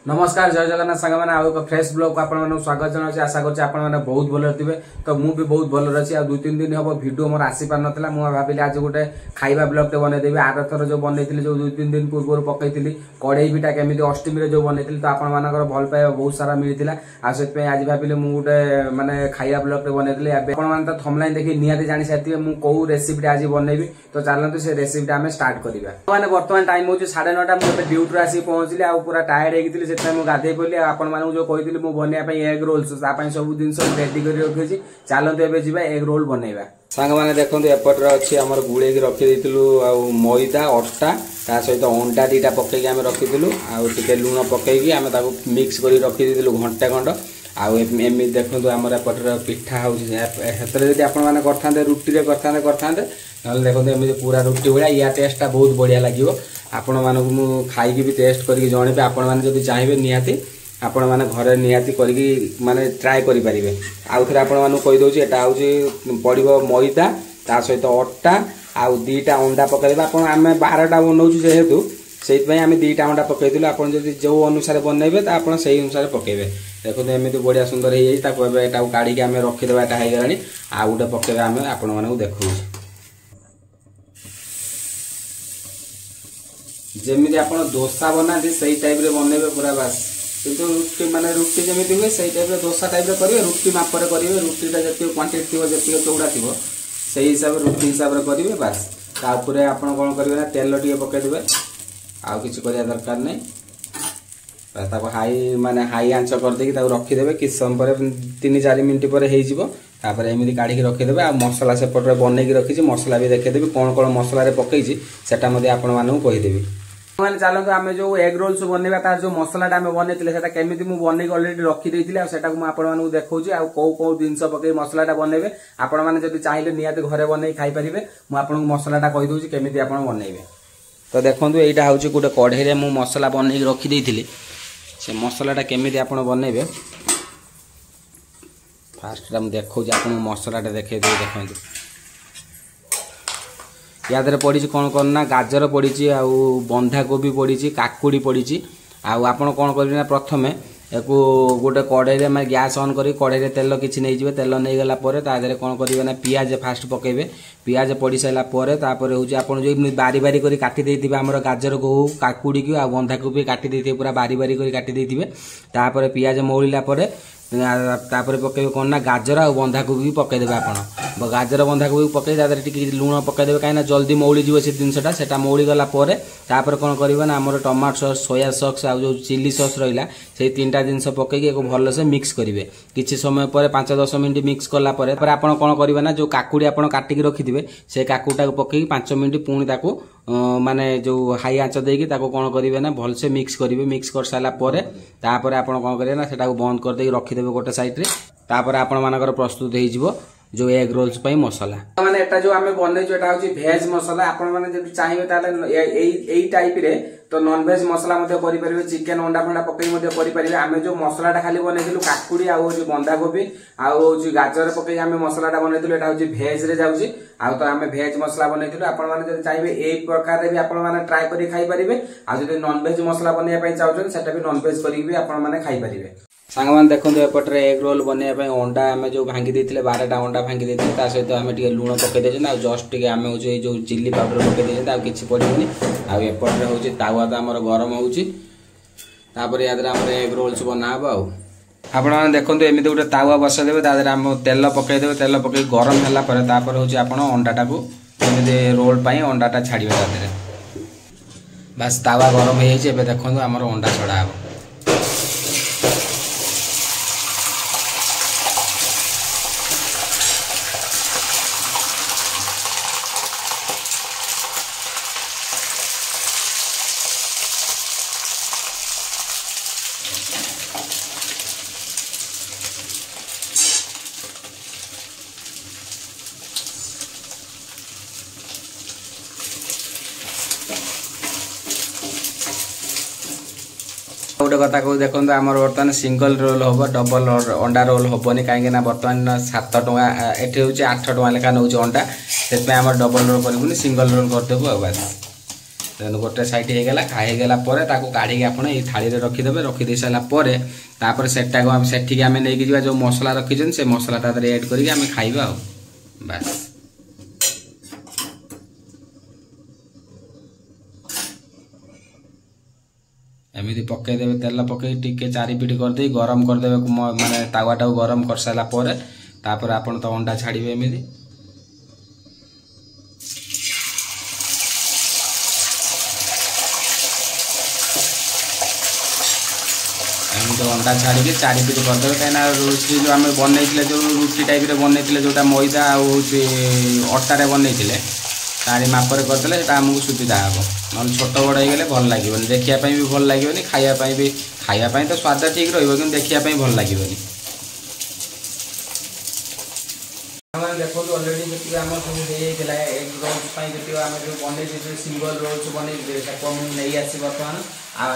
नमस्कार जय जगन्नाथ सांग मैंने आउ एक फ्रेश ब्लॉग को आपको स्वागत जनाऊँ आशा करते बहुत भल थे तो मुझे बहुत भल अच्छी दुई तीन दिन हम भिडियो मोर आसी पार नाला मुझे भाविली आज गोटे खाଇବା ब्लॉगटे बनईदेवी आर थर जो बनई जो दुई तीन दिन पूर्व पकई कड़े पिठा केमी अष्टमी जो बनई तो आपर भल पाइबा बहुत सारा मिलता आज भाविली मुझे गोटे मानने खाଇବା ब्लॉगटे बनई आपने तो थमलाइन देखिए निहाती जानी सारी मुझे कौ रेसिपी आज बनईबी तो चलते से रेसिपी आम स्टार्ट करवा मैंने बर्तमान टाइम हूँ 9:30 मुझे ड्यूटी आसी पहुंचली आ पूरा टायर्ड होती से गाधे पड़ी आपण मानू जो कही बनवाई एग रोल्स सब जिन रेडी कर रखी चलते एवं जी एग रोल बनवा सांग मैंने देखो एपटे अच्छी आम गुड़े रखीलु मैदा अटा ता सहित अंडा दीटा पकईकि आम रखीलु आगे लुण पकईकि आम मिक्स कर रखीलु घंटे खंड आमि देखो आम एपटे पिठा होती आपने करते रुटी करते ना देखो एमती पूरा रुटी भाया या टेस्टा बहुत बढ़िया लगे आपण मानक खाई भी टेस्ट करके जनइबे आपण मैंने जब चाहिए निहाती आपण मैंने घरे निहाती करके माने ट्राए करेंगे आउ थे आपण मानक कहीदे यहाँ पड़ो मैदा ता सहित अटा आउ दीटा अंडा पकईदे आम 12टा बनाऊँ जेहेतु से आम 2टा अंडा पकईलु आप जो अनुसार बनइबे तो आप अनुसार पकईबे देखो एमती बढ़िया सुंदर हो काढ़ी आम रखीदे होगा आउ गोटे पकईबे आम आपण मानक देखा जमी आप डोसा बनाते से टाइप बनइबे पूरा बास किंतु रुटी माने रुटी जमी हुए से टाइप डोसा टाइप करेंगे रुटी मापर करेंगे रुटीटा जी क्वांटिटी थी जी चौड़ा थी से हिसाब से रुटी हिसाब से करेंगे बास तापर आप कौन करेंगे ना तेल टे पकईदे आउ कि दरकार नहीं हाई माने हाई आंच करदे रखीदे कि समय 3-4 मिनट पर होपर एमती काढ़ी रखीदे आ मसला सेपटे बनईकी रखी मसला भी देखेदेवी कौन कौन मसला पकई सेटा आपण मानू कहीदेवी मैंने चलते आम जो एग रोल्स बनवा तार जो मसलाटा आम बनई केमी मुझे बनई अलरेडी रखीदे मुझे देखा कौ कौ जिन पकई मसलाटा बनइबे आपण मैंने चाहिए निहाती घरे बनई खाईपारे मुझे मसलाटा कहीदे केमी आप बनइबे तो देखो यहाँ हूँ गोटे कढ़ई में मसला बनई रखीदे से मसलाटा केमी आप बनइबे फास्ट देखा आप मसलाटा देखे देखते या पड़ी कौन कौन ना गाजर पड़ी आउ बंधाकोबी पड़ी काकुड़ी पड़ी आपड़ कौन करें प्रथम एक गोटे कड़े में गैस ऑन कर कड़े तेल किसी नहीं तेल नहीं गला तादेह कौन करेंगे ना पियाज फास्ट पकेबे पियाज पड़ सारापर हूँ आप जो बारी बारी कर काटी आमर गाजर को हो काकुड़ी की आ बंधाकोबी काटी पूरा बारी बारी कर काटी तापर पियाज मौलिला तापर पकेबे कौन ना गाजर आ बंधाकोबी भी पकईदे आप गाजर बंधाकोबी पकई टी लुण पकईदे कहीं जल्दी मौलीज से जिनसा से मौली गलापर कौन करेंगे ना आम टमाटो सॉस सोया सॉस आ जो चिली सॉस रहा से 3टा जिनस पकईकि भलसे मिक्स करेंगे किसी समय पर 5-10 मिनट मिक्स कलापर आप कौन करेंगे ना जो काकुड़ी आप काटिकी रखिथे से काकुटा पकईकि 5 मिनट पुणी माने जो हाई आंच देकी कौन करेंगे ना भलसे मिक्स करेंगे मिक्स कर सारापर तापर आप कौन करेंगे ना से बंद करदे रखीदेवे गोटे साइड्रे तापर आपण मानकर प्रस्तुत हो जो एग रोल्स पई मसला माने एटा जो आमे बनैछु एटा होची भेज मसला आपण माने जदि चाहिबे ताले एई टाइप रे तो नॉन वेज मसला मध्ये करि परिबे चिकन अंडा फंडा पकई मध्ये करि परिबे आमे जो मसलाटा खाली बनैथिलु काकुड़ी आ जो बंधा गोभी आ जो गाजर पकई आमे मसलाटा बनैथिलु एटा होची भेज रे जाउची आ तो आमे भेज मसला बनैथिलु आपण माने जदि चाहिबे एई प्रकार रे भी आपण माने ट्राई करि खाई परिबे आ जदि नॉन वेज मसला बनैया पई चाहउछन सेटा भी नॉन वेज करि भी आपण माने खाई परिबे सांग मैंने देखो एपटे एग रोल बनवाई अंडा आम जो भांगी 12टा अंडा भांगी सहित आम लुण पकई जस्ट टे आम जो चिली पाउडर पकई आ कि पड़ोनी आएपटे हूँ तावा तो आम गरम होपर याद एग रोल्स बनाब आपण देखो एमती गोटे तावा बसईदे तादेह आम तेल पकईदे तेल पकई गरम होगापर हूँ आप अंडाटा को रोल अंडाटा छाड़े तादेह बास तावा गरम हो देखो आम अंडा छड़ा हे गोटे कथा कहूँ देखो आम बर्तमान सिंगल रोल हम डबल अंडा रोल हेनी कहीं बर्तमान 7 टଙ୍କା एटी हूँ 8 टଙ୍କା लेखा नौ अंडा से डबल रोल कर सिंगल रोल करदेबू आ बस देन गोटे साइड हो गला खाई गला परे ताको काढ़ी आपण ए थाली रे रखी देबे रखी दे साला परे तापर सेटा को हम सेठी के हम नै कि जो मसला रखी जन से मसला ता ऐड करी हम खाइबा आ बस एमती पकईदेवे तेल पकई टिके चारिपिट करदे गरम करदे माने तावाटा गरम कर सारा पर तापर आपण तो अंडा छाड़िबे एमती एमती अंडा छाड़ी चारिपिट करदे कहीं रोटी जो आम बनई जो रुटी टाइप बनई जोटा मैदा आटारे बनई तारी मापर करदे आमको सुविधा हे ना छोट बड़ हो भल लगे देखापी भी भल लगे खायापी भी खायापी तो स्वाद ठीक रही देखापी भल लगे देखो अलरेडी जी आम सब एग रोल्स जी आम जो बनई सिंगल रोल्स बनई नहीं आसी बर्तमान आम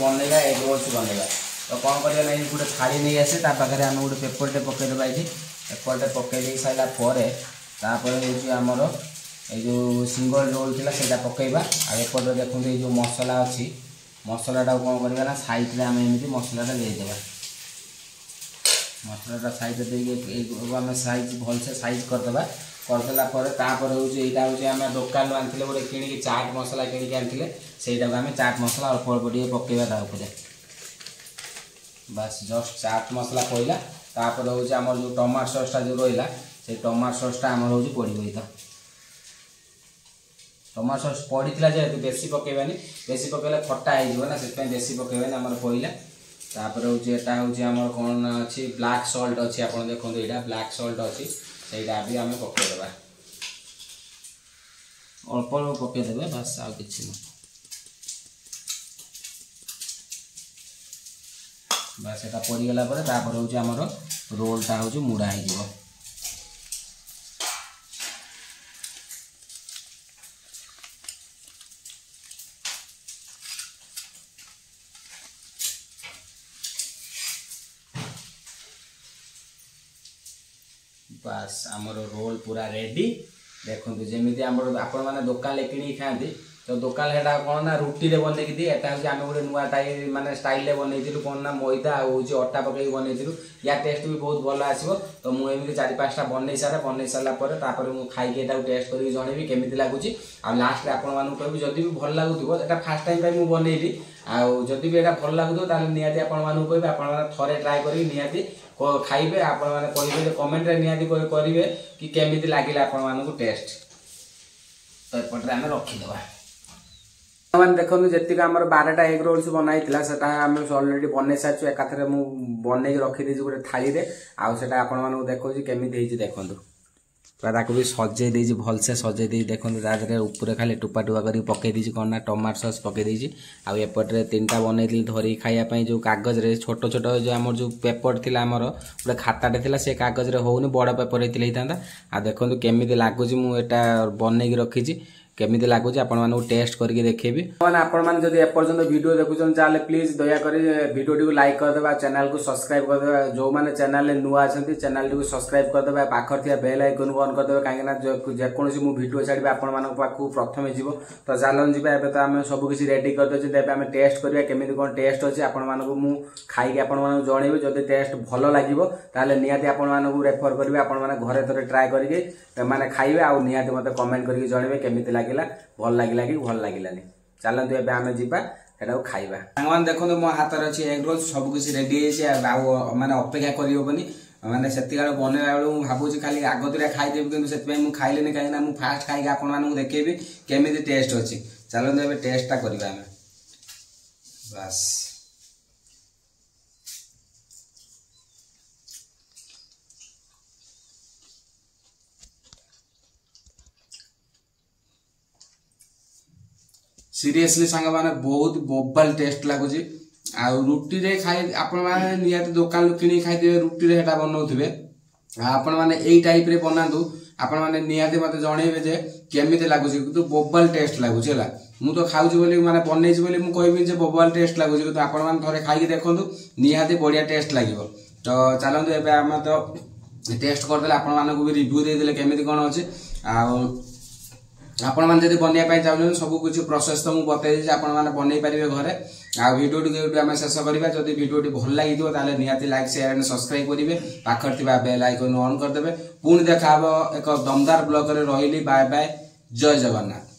बनइबा एग रोल्स बनइबा तो कौन करवा ना गोटे थाली नहीं आसे पाखे आम गोटे पेपरटे पकईदेवा ये पेपरटे पकई सारापर आमर ये जो सिंगल रोल थी से पकईबा आपर देखो ये जो मसला अच्छी मसलाटा कौन करवा ना साइड में आम एमती मसलाटा देदेबा मसलाटा साइड आम साइज भलसे साइज करदेबा करदेला यहाँ हूँ आम दुकान आनी गोटे कि चाट मसला कि आनी से आम चाट मसला अल्प अल्प टे पकईबा बस जस्ट चाट मसला पड़ा तापर हूँ आम जो टमाटो ससटा जो रहा से टमाटो ससटा आम हूँ पड़ो टमाटो सस पड़ा जेहतु बेसी पकईबानी बेसी पकईले खट्टा हो ना से बेसी पकईबानी आम पड़ा तापर हूँ एटा हूँ आम कौन अच्छी ब्लैक सल्ट अच्छी आप देखो यहाँ ब्लैक सल्ट अच्छी से भी आम पकईदेवा अल्प अल्प पकईदेवे बस आउ कि बस एटा पड़गला तापर हूँ आमर रोलटा हूँ मुड़ा हो बस आमर रोल पूरा रेडी देखो जमी आपण मैंने दुकान कि खाती तो दुकान है कौन ना रुटी रे बनई दिए एटा आम गोटे नुआ टाइप माने स्टाइल बनई कौन ना मैदा हूँ अटा पकई बनई या टेस्ट भी बहुत भल आसो तो मुझे 4-5टा बनई सारापर मुझे खाई टेस्ट कर जनइबी केमी लगुच आ लास्ट आपण कह जदि भी भल लगुव एटा फास्ट टाइम मुझे बनइली आदि भी यहाँ भल लगुव निहाती आपण कहे आप थे ट्राए करी खाइबे आपण मैंने कहे कमेंट निहाती करेंगे कि केमी लगे आपण टेस्ट तो एपटे आम रखीदे मैंने देखो जी आम 12टा एग रोल्स बनाई आम अलरेडी बनई सारी एकाथरे मुझे रखीदी गोटे थाली रे आउटा आपण देखो केमी देखो भी सजे देजी भलसे सजे दे देखो ऊपर खाली टुपा टुपा कर पकई कौन ना टमाटो सस पकई आउटे 3टा बनई धरिक खायापी जो कागज रे छोट छोट जो आम जो पेपर थी आमर गोटे खाताटे से कागज होनी बड़ पेपर होता आ देखो केमी लगुच मुझे बनई रखी केमी लगुच आपको टेस्ट करके देखेबी मैंने आपड़ी एपर्तंत वीडियो देखुन चाहे प्लीज दयाकोरी वीडियो टी लाइक करदे चैनल को सब्सक्राइब करदे जो मैंने चैनल नुआ अच्छा चैनल टी सब्सक्राइब करदे पाखर थी बेल आइकन को ऑन करदे कहीं जेकोसी मु वीडियो छाड़ी आपको प्रथम जीव तो चलन जी तो आम सबकि रेडी करदे आम टेस्ट करवा केमी कौन टेस्ट अच्छे आपको खाई जनइबी जदि टेस्ट भल लगे निहाती आपको रेफर करेंगे आप घरे थे ट्राए करके मैंने खाइबे आ निहाती मत कमेंट करके जनइबे केमी लगे भल लगे कि भल लगलानी चलतु एवं आम जीवा एटा खाइबा सामान देखो मो हाथ अच्छी एग रोल सब किसी रेडी माने अपेक्षा करहबनी माने से बनवा बेलू भावुँ खाली आगतुरा खाईदेवी कि खाइले कहीं फास्ट खाई आपको देखेबी केमी टेस्ट अच्छी चलते एवं टेस्टा करवा आम बस सीरियसली सांग माने बहुत बोबाल टेस्ट लगुच आ रुटी रे खाई आपण माने नियात दुकान किणी खाई रुटी रे हेटा बनाउथिबे आपण माने एई टाइप रे बनादु आपण माने नियाते मते जणेबे जे केमिते लागुच किंतु बोबाल टेस्ट लागुच हला मु तो खाउची बोली माने बनैछि बोली मु कहबी जे बोबाल टेस्ट लागुच किंतु आपण माने थरे खाई देखंतु नियाते बढ़िया टेस्ट लागिवो तो चलंतु एबे हम तो टेस्ट कर देले आपण माने को भी रिव्यू दे देले केमिते कोन अछि आ आपण मैंने जब बनवाई चाहते सब कुछ प्रोसेस तो मुझे बतई आपण मैंने बनई पारे घरे आ वीडियो टी आम शेष करवा जब वीडियो भल लगी निहाती लाइक शेयर एंड सब्सक्राइब करेंगे पाखर थी बेल आइकन ऑन करदे पुणी देखा एक दमदार ब्लॉग रे रही बाय बाय जय जगन्नाथ।